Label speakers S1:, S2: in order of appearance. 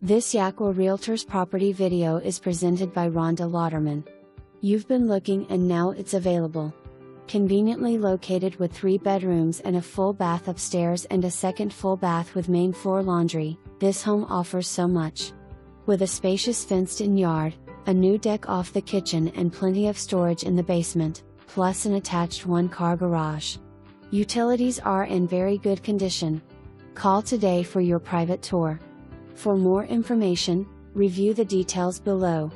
S1: This Jaqua Realtors property video is presented by Rhonda Lauderman. You've been looking and now it's available. Conveniently located with 3 bedrooms and a full bath upstairs and a second full bath with main floor laundry, this home offers so much. With a spacious fenced-in yard, a new deck off the kitchen and plenty of storage in the basement, plus an attached 1-car garage. Utilities are in very good condition. Call today for your private tour. For more information, review the details below.